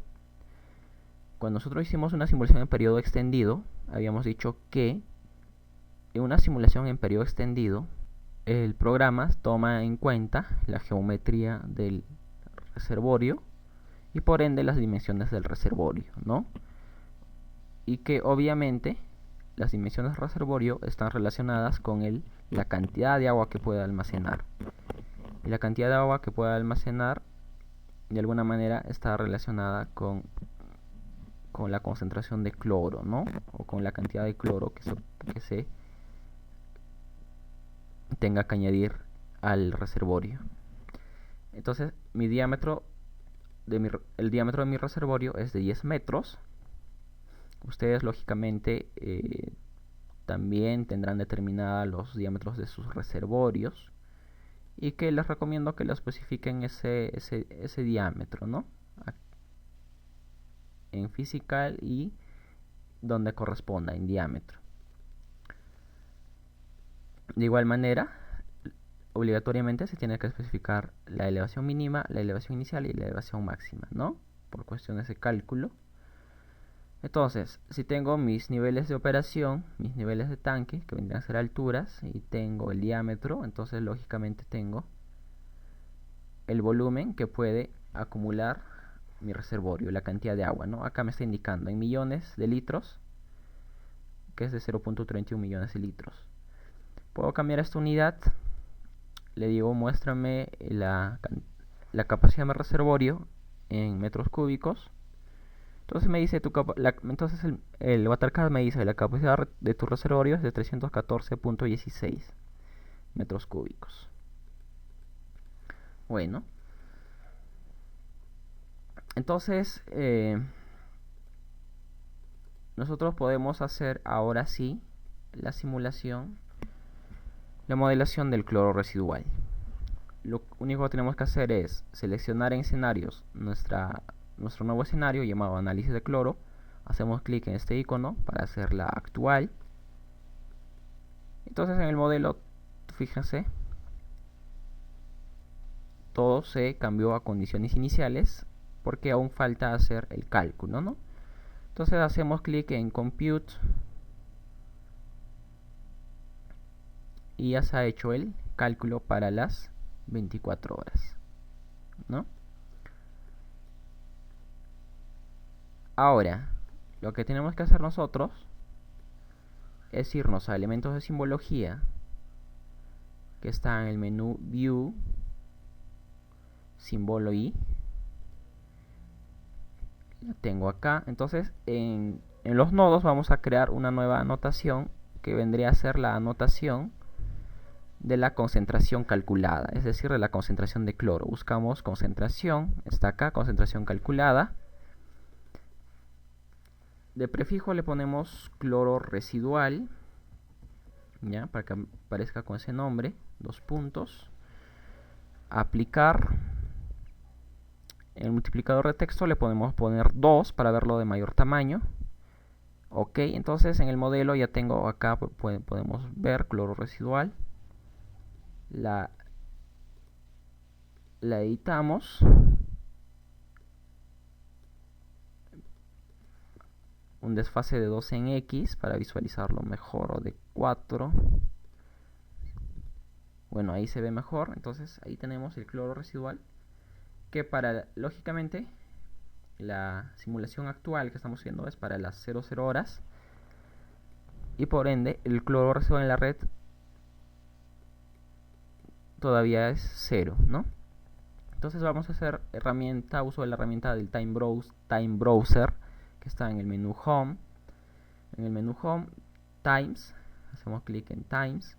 cuando nosotros hicimos una simulación en periodo extendido, habíamos dicho que en una simulación en periodo extendido, el programa toma en cuenta la geometría del reservorio y por ende las dimensiones del reservorio, ¿no? Y que obviamente las dimensiones del reservorio están relacionadas con la cantidad de agua que puede almacenar. Y la cantidad de agua que puede almacenar de alguna manera está relacionada con la concentración de cloro, ¿no? O con la cantidad de cloro que se tenga que añadir al reservorio. Entonces el diámetro de mi reservorio es de 10 metros. Ustedes lógicamente también tendrán determinados los diámetros de sus reservorios, y que les recomiendo que lo especifiquen ese diámetro, ¿no? En Physical y donde corresponda en diámetro. De igual manera, obligatoriamente se tiene que especificar la elevación mínima, la elevación inicial y la elevación máxima, ¿no? Por cuestiones de cálculo. Entonces, si tengo mis niveles de operación, mis niveles de tanque, que vendrían a ser alturas, y tengo el diámetro, entonces lógicamente tengo el volumen que puede acumular mi reservorio, la cantidad de agua, ¿no? Acá me está indicando en millones de litros, que es de 0.31 millones de litros. Puedo cambiar esta unidad. Le digo, muéstrame la capacidad de mi reservorio en metros cúbicos. Entonces me dice entonces el Watercard me dice la capacidad de tu reservorio es de 314.16 metros cúbicos. Bueno, entonces nosotros podemos hacer ahora sí la simulación, la modelación del cloro residual. Lo único que tenemos que hacer es seleccionar en escenarios nuestro nuevo escenario llamado análisis de cloro. Hacemos clic en este icono para hacerla actual. Entonces en el modelo, fíjense, todo se cambió a condiciones iniciales porque aún falta hacer el cálculo, ¿no? Entonces hacemos clic en Compute y ya se ha hecho el cálculo para las 24 horas, ¿no? Ahora, lo que tenemos que hacer nosotros es irnos a elementos de simbología, que está en el menú View, símbolo I. La tengo acá. Entonces, en los nodos vamos a crear una nueva anotación que vendría a ser la anotación de la concentración calculada, es decir, de la concentración de cloro. Buscamos concentración, está acá, concentración calculada. De prefijo le ponemos cloro residual, ya, para que aparezca con ese nombre, 2 puntos. Aplicar. En el multiplicador de texto le podemos poner 2 para verlo de mayor tamaño. Ok, entonces en el modelo ya tengo acá, podemos ver cloro residual. la editamos. Un desfase de 2 en X para visualizarlo mejor, o de 4. Bueno, ahí se ve mejor. Entonces ahí tenemos el cloro residual, que lógicamente, la simulación actual que estamos viendo es para las 00 horas, y por ende el cloro residual en la red todavía es 0, ¿no? Entonces vamos a hacer uso de la herramienta del Time Browser, que está en el menú Home. En el menú Home, Times, hacemos clic en Times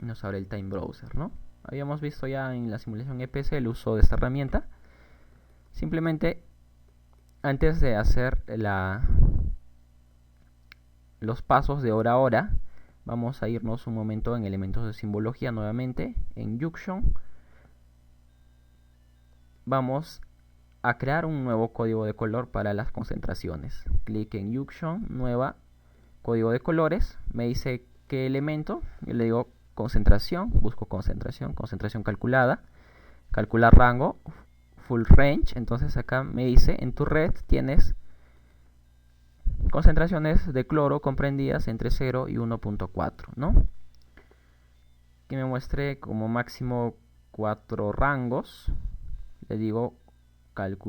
y nos abre el Time Browser, ¿no? Habíamos visto ya en la simulación EPS el uso de esta herramienta. Simplemente, antes de hacer los pasos de hora a hora, vamos a irnos un momento en elementos de simbología nuevamente, en Junction. Vamos a crear un nuevo código de color para las concentraciones. Clic en Junction, nueva, código de colores. Me dice qué elemento, yo le digo concentración, busco concentración calculada, calcular rango, full range. Entonces acá me dice, en tu red tienes concentraciones de cloro comprendidas entre 0 y 1.4, ¿no? Que me muestre como máximo 4 rangos. Le digo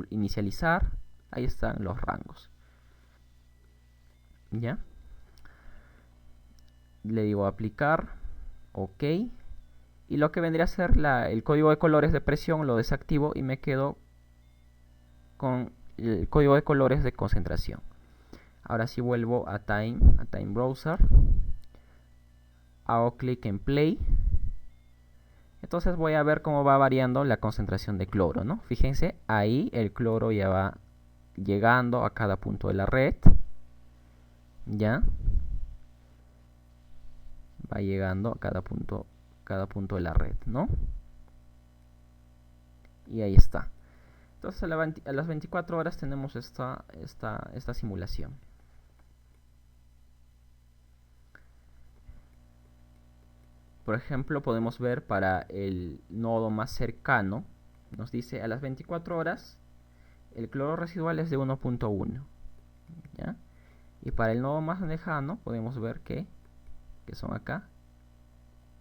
inicializar, ahí están los rangos. ¿Ya? Le digo aplicar, ok. Y lo que vendría a ser el código de colores de presión lo desactivo y me quedo con el código de colores de concentración. Ahora sí vuelvo a Time Browser, hago clic en Play. Entonces voy a ver cómo va variando la concentración de cloro, ¿no? Fíjense, ahí el cloro ya va llegando a cada punto de la red. ¿Ya? Va llegando a cada punto de la red, ¿no? Y ahí está. Entonces a las 24 horas tenemos esta simulación. Por ejemplo, podemos ver para el nodo más cercano, nos dice a las 24 horas el cloro residual es de 1.1. ¿Ya? Y para el nodo más lejano podemos ver que son acá,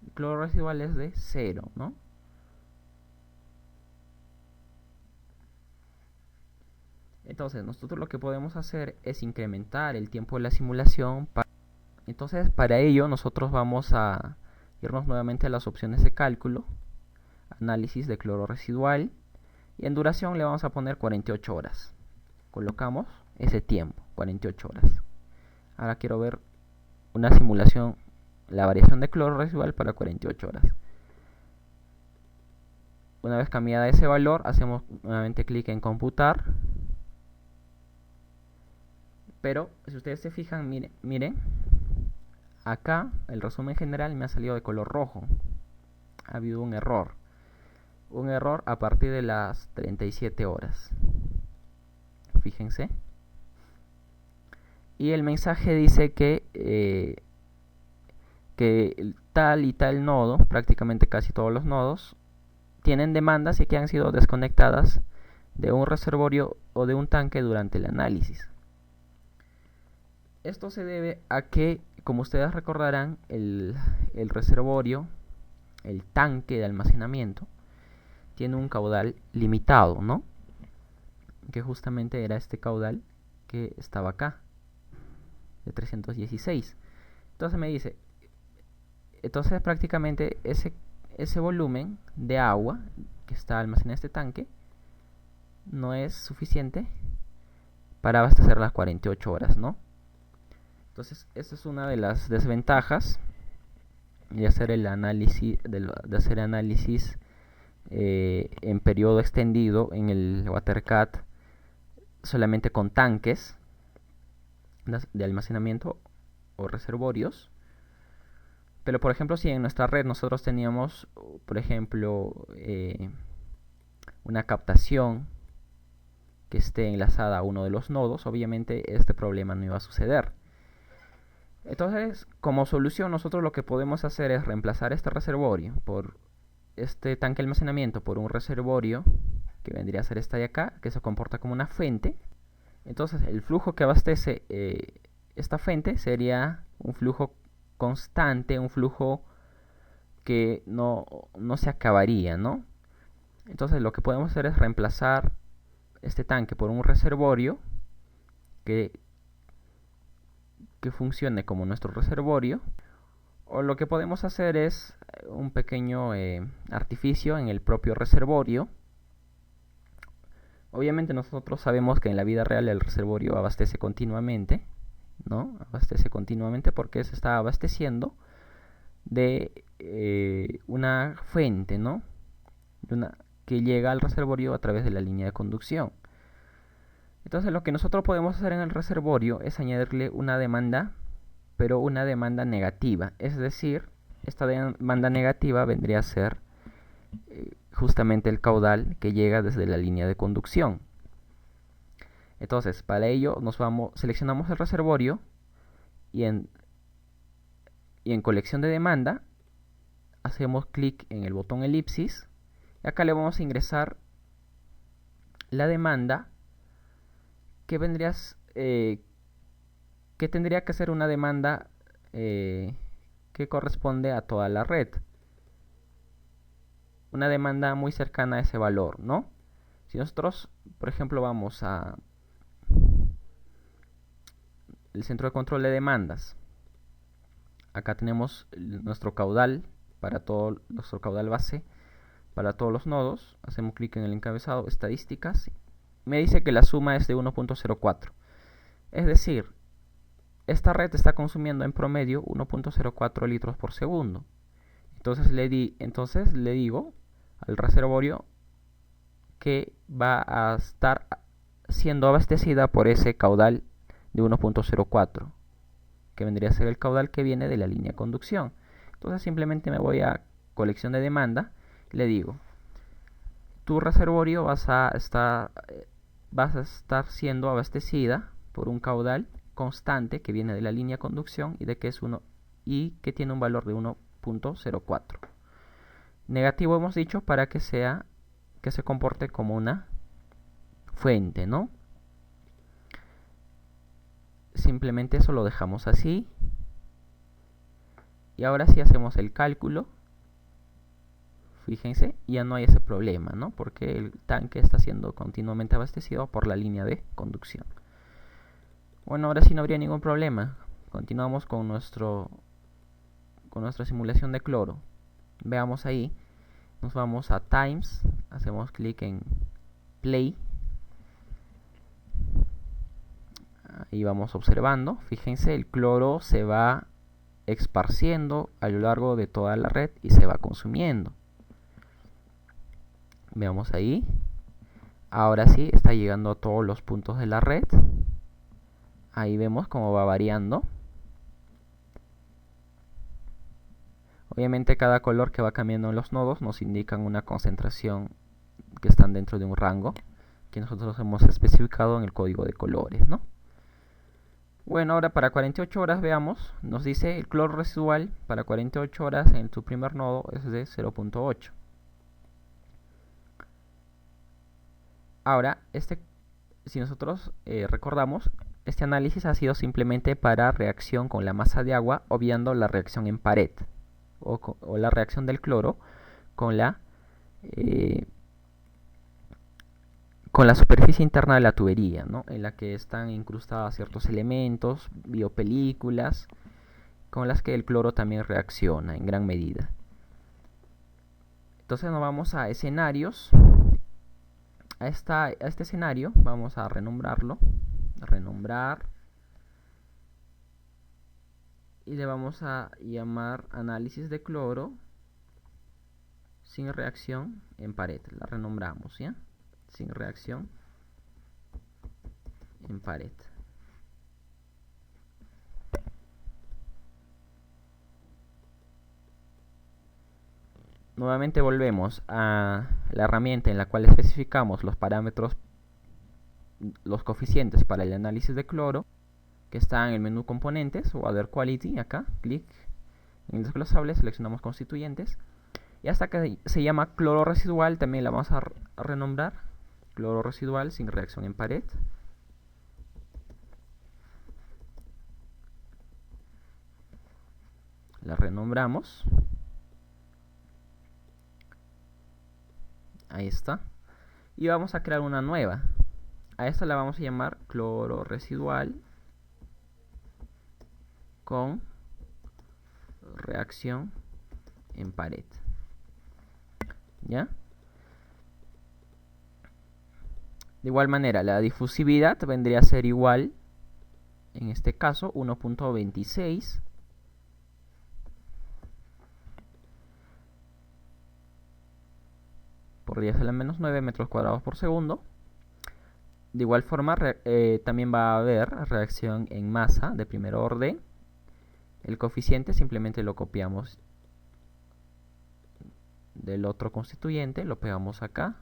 el cloro residual es de 0, ¿no? Entonces nosotros lo que podemos hacer es incrementar el tiempo de la simulación. Entonces para ello nosotros vamos a irnos nuevamente a las opciones de cálculo, análisis de cloro residual, y en duración le vamos a poner 48 horas. Colocamos ese tiempo, 48 horas. Ahora quiero ver una simulación, la variación de cloro residual para 48 horas. Una vez cambiada ese valor, hacemos nuevamente clic en computar. Pero si ustedes se fijan, miren, acá el resumen general me ha salido de color rojo. Ha habido un error. Un error a partir de las 37 horas. Fíjense. Y el mensaje dice que tal y tal nodo, prácticamente casi todos los nodos, tienen demandas y que han sido desconectadas de un reservorio o de un tanque durante el análisis. Esto se debe a que, como ustedes recordarán, el reservorio, el tanque de almacenamiento, tiene un caudal limitado, ¿no? Que justamente era este caudal que estaba acá, de 316. Entonces me dice, entonces prácticamente ese volumen de agua que está almacenado en este tanque no es suficiente para abastecer las 48 horas, ¿no? Entonces, esta es una de las desventajas de hacer el análisis, en periodo extendido en el WaterCat solamente con tanques de almacenamiento o reservorios. Pero por ejemplo, si en nuestra red nosotros teníamos, por ejemplo, una captación que esté enlazada a uno de los nodos, obviamente este problema no iba a suceder. Entonces, como solución, nosotros lo que podemos hacer es reemplazar este reservorio por este tanque de almacenamiento por un reservorio, que vendría a ser esta de acá, que se comporta como una fuente. Entonces el flujo que abastece esta fuente sería un flujo constante, un flujo que no se acabaría, ¿no? Entonces lo que podemos hacer es reemplazar este tanque por un reservorio que funcione como nuestro reservorio. O lo que podemos hacer es un pequeño artificio en el propio reservorio. Obviamente nosotros sabemos que en la vida real el reservorio abastece continuamente, ¿no? Abastece continuamente porque se está abasteciendo de una fuente, ¿no? Que llega al reservorio a través de la línea de conducción. Entonces lo que nosotros podemos hacer en el reservorio es añadirle una demanda, pero una demanda negativa. Es decir, esta demanda negativa vendría a ser justamente el caudal que llega desde la línea de conducción. Entonces, para ello seleccionamos el reservorio y en colección de demanda hacemos clic en el botón elipsis y acá le vamos a ingresar la demanda que tendría que ser una demanda que corresponde a toda la red. Una demanda muy cercana a ese valor, ¿no? Si nosotros, por ejemplo, vamos a el centro de control de demandas, acá tenemos nuestro caudal nuestro caudal base para todos los nodos. Hacemos clic en el encabezado estadísticas. Me dice que la suma es de 1.04. Es decir, esta red está consumiendo en promedio 1.04 litros por segundo. Entonces le digo al reservorio que va a estar siendo abastecida por ese caudal de 1.04, que vendría a ser el caudal que viene de la línea de conducción. Entonces simplemente me voy a colección de demanda, le digo, tu reservorio vas a estar siendo abastecida por un caudal constante que viene de la línea de conducción y que tiene un valor de 1.04. Negativo hemos dicho para que se comporte como una fuente, ¿no? Simplemente eso lo dejamos así. Y ahora sí hacemos el cálculo. Fíjense, ya no hay ese problema, ¿no? Porque el tanque está siendo continuamente abastecido por la línea de conducción. Bueno, ahora sí no habría ningún problema. Continuamos con nuestra simulación de cloro. Veamos ahí. Nos vamos a Times. Hacemos clic en Play. Ahí vamos observando. Fíjense, el cloro se va esparciendo a lo largo de toda la red y se va consumiendo. Veamos ahí. Ahora sí, está llegando a todos los puntos de la red. Ahí vemos cómo va variando. Obviamente cada color que va cambiando en los nodos nos indican una concentración que están dentro de un rango que nosotros hemos especificado en el código de colores, ¿no? Bueno, ahora para 48 horas veamos, nos dice el cloro residual para 48 horas en tu primer nodo es de 0.8. Ahora, si nosotros recordamos, este análisis ha sido simplemente para reacción con la masa de agua, obviando la reacción en pared, o la reacción del cloro con la superficie interna de la tubería, ¿no? En la que están incrustados ciertos elementos, biopelículas, con las que el cloro también reacciona en gran medida. Entonces nos vamos a escenarios. A este escenario vamos a renombrar y le vamos a llamar análisis de cloro sin reacción en pared. La renombramos, ¿ya? Sin reacción en pared. Nuevamente volvemos a la herramienta en la cual especificamos los parámetros, los coeficientes para el análisis de cloro, que está en el menú componentes o Other Quality. Acá, clic en el desglosable, seleccionamos constituyentes Y esta que se llama cloro residual también la vamos a renombrar. Cloro residual sin reacción en pared. La renombramos. Ahí está. Y vamos a crear una nueva. A esta la vamos a llamar cloro residual con reacción en pared. ¿Ya? De igual manera, la difusividad vendría a ser igual, en este caso, 1.26 por 10 a la menos 9 metros cuadrados por segundo. De igual forma, también va a haber reacción en masa de primer orden. El coeficiente simplemente lo copiamos del otro constituyente, lo pegamos acá.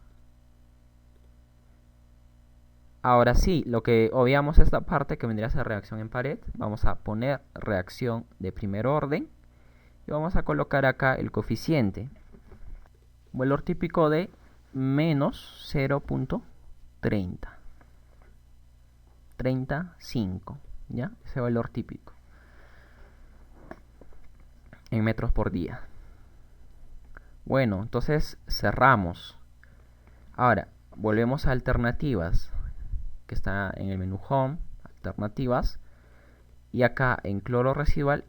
Ahora sí, lo que obviamos esta parte que vendría a ser reacción en pared, vamos a poner reacción de primer orden y vamos a colocar acá el coeficiente. Valor típico de menos 0.30. 35, ¿ya? Ese valor típico. En metros por día. Bueno, entonces cerramos. Ahora, volvemos a alternativas, que está en el menú Home, alternativas, y acá en cloro residual,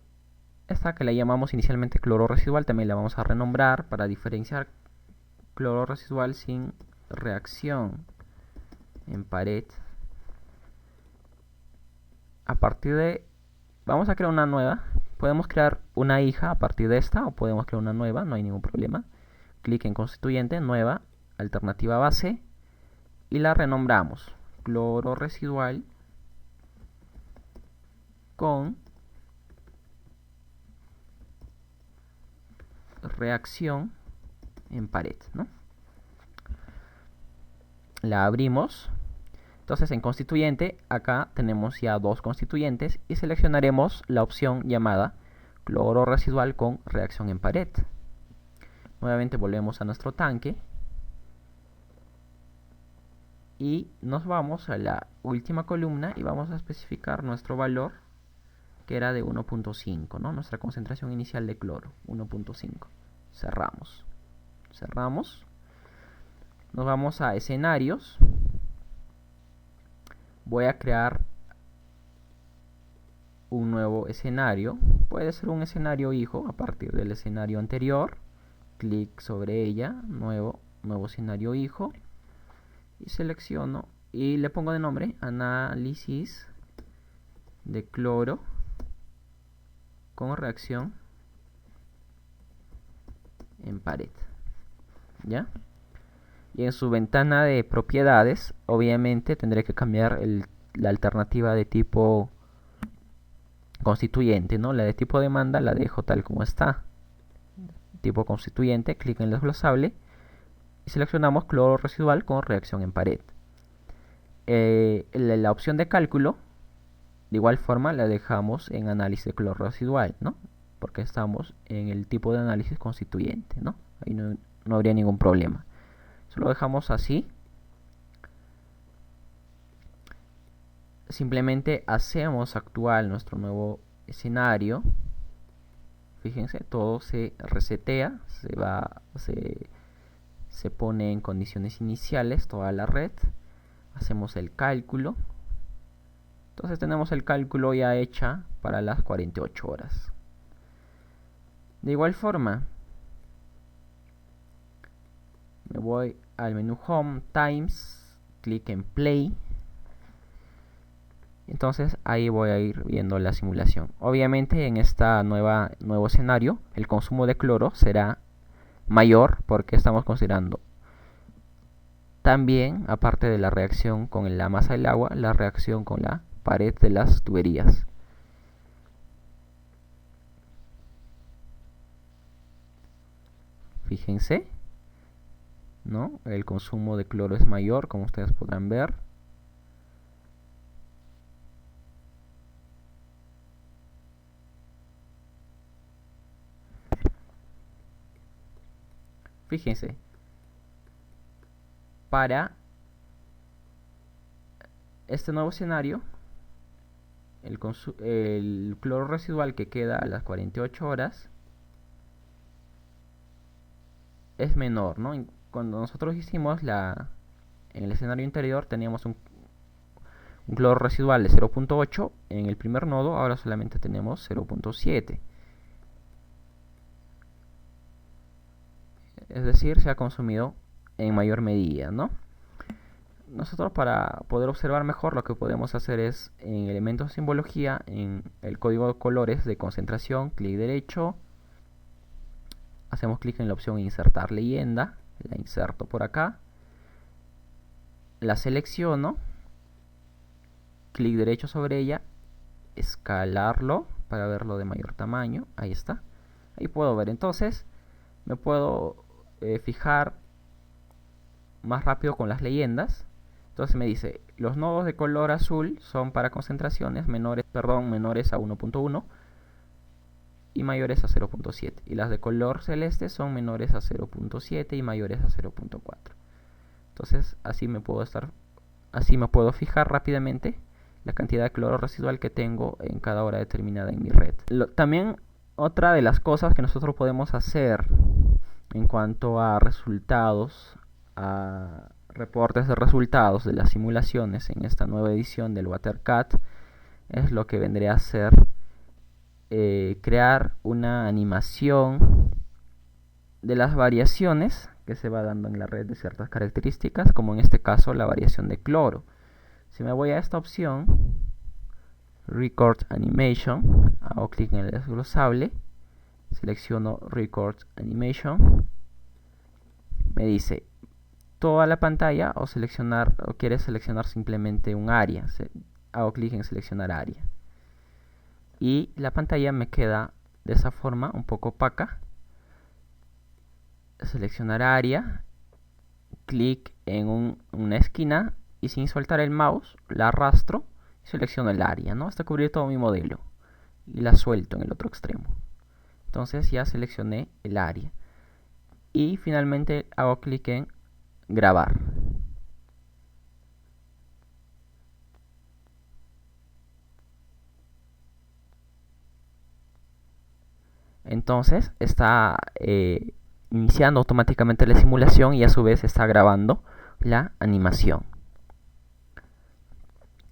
esta que la llamamos inicialmente cloro residual, también la vamos a renombrar para diferenciar cloro residual sin reacción en pared. A partir de, vamos a crear una nueva. Podemos crear una hija a partir de esta o podemos crear una nueva, no hay ningún problema. Clic en constituyente, nueva, alternativa base y la renombramos. Cloro residual con reacción en pared, ¿no? La abrimos. Entonces en constituyente, acá tenemos ya dos constituyentes y seleccionaremos la opción llamada cloro residual con reacción en pared. Nuevamente volvemos a nuestro tanque y nos vamos a la última columna y vamos a especificar nuestro valor, que era de 1.5, ¿no? Nuestra concentración inicial de cloro, 1.5. Cerramos. Cerramos. Nos vamos a escenarios. Voy a crear un nuevo escenario. Puede ser un escenario hijo a partir del escenario anterior. Clic sobre ella, nuevo escenario hijo. Y selecciono y le pongo de nombre análisis de cloro con reacción en pared. ¿Ya? Y en su ventana de propiedades, obviamente tendré que cambiar la alternativa de tipo constituyente, ¿no? La de tipo demanda la dejo tal como está. Tipo constituyente, clic en el desglosable y seleccionamos cloro residual con reacción en pared. La opción de cálculo, de igual forma, la dejamos en análisis de cloro residual, ¿no? Porque estamos en el tipo de análisis constituyente, ¿no? Ahí no habría ningún problema. Lo dejamos así. Simplemente hacemos actual nuestro nuevo escenario. Fíjense, todo se resetea, se pone en condiciones iniciales toda la red. Hacemos el cálculo. Entonces tenemos el cálculo ya hecha para las 48 horas. De igual forma, me voy al menú Home, Times, clic en Play. Entonces ahí voy a ir viendo la simulación. Obviamente en este nuevo escenario el consumo de cloro será mayor porque estamos considerando también, aparte de la reacción con la masa del agua, la reacción con la pared de las tuberías. Fíjense, ¿no? El consumo de cloro es mayor, como ustedes podrán ver. Fíjense, para este nuevo escenario, el cloro residual que queda a las 48 horas es menor, ¿no? Cuando nosotros hicimos en el escenario anterior teníamos un cloro residual de 0.8 en el primer nodo, ahora solamente tenemos 0.7. Es decir, se ha consumido en mayor medida, ¿no? Nosotros, para poder observar mejor, lo que podemos hacer es en elementos de simbología, en el código de colores de concentración, clic derecho, hacemos clic en la opción insertar leyenda, la inserto por acá, la selecciono, clic derecho sobre ella, escalarlo para verlo de mayor tamaño, ahí está, ahí puedo ver. Entonces me puedo fijar más rápido con las leyendas. Entonces me dice, los nodos de color azul son para concentraciones menores a 1.1 y mayores a 0.7, y las de color celeste son menores a 0.7 y mayores a 0.4. Entonces así me puedo fijar rápidamente la cantidad de cloro residual que tengo en cada hora determinada en mi red. También otra de las cosas que nosotros podemos hacer en cuanto a resultados, a reportes de resultados de las simulaciones en esta nueva edición del WaterCat, es lo que vendría a ser crear una animación de las variaciones que se va dando en la red de ciertas características, como en este caso la variación de cloro. Si me voy a esta opción, Record Animation, hago clic en el desglosable, selecciono Record Animation, me dice toda la pantalla o quieres seleccionar simplemente un área. Hago clic en seleccionar área y la pantalla me queda de esa forma, un poco opaca. Seleccionar área, clic en una esquina y sin soltar el mouse la arrastro y selecciono el área, ¿no? Hasta cubrir todo mi modelo y la suelto en el otro extremo. Entonces ya seleccioné el área y finalmente hago clic en grabar. Entonces está iniciando automáticamente la simulación y a su vez está grabando la animación.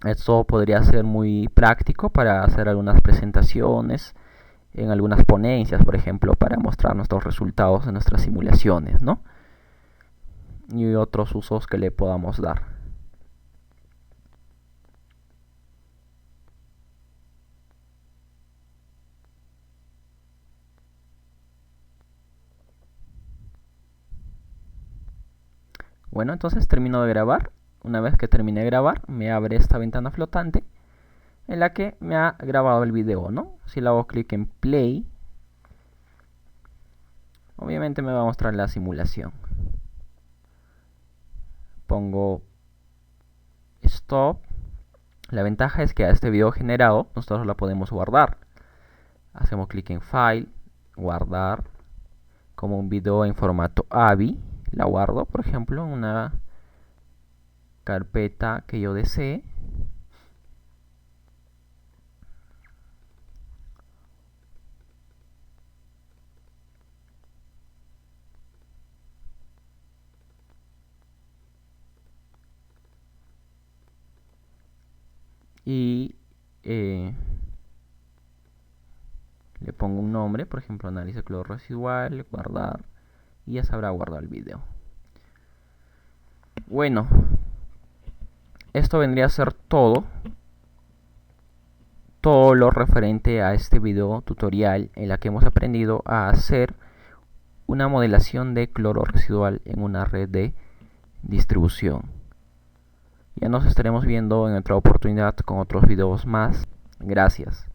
Esto podría ser muy práctico para hacer algunas presentaciones, en algunas ponencias, por ejemplo, para mostrar nuestros resultados de nuestras simulaciones, ¿no? Y otros usos que le podamos dar. Bueno, entonces termino de grabar. Una vez que terminé de grabar, me abre esta ventana flotante en la que me ha grabado el video, ¿no? Si le hago clic en play, obviamente me va a mostrar la simulación. Pongo stop. La ventaja es que a este video generado nosotros la podemos guardar. Hacemos clic en file, guardar como un video en formato AVI. La guardo, por ejemplo, en una carpeta que yo desee. Y le pongo un nombre, por ejemplo, análisis de cloro residual, guardar, y ya se habrá guardado el video. Bueno, esto vendría a ser todo lo referente a este video tutorial en la que hemos aprendido a hacer una modelación de cloro residual en una red de distribución. Ya nos estaremos viendo en otra oportunidad con otros videos más. Gracias.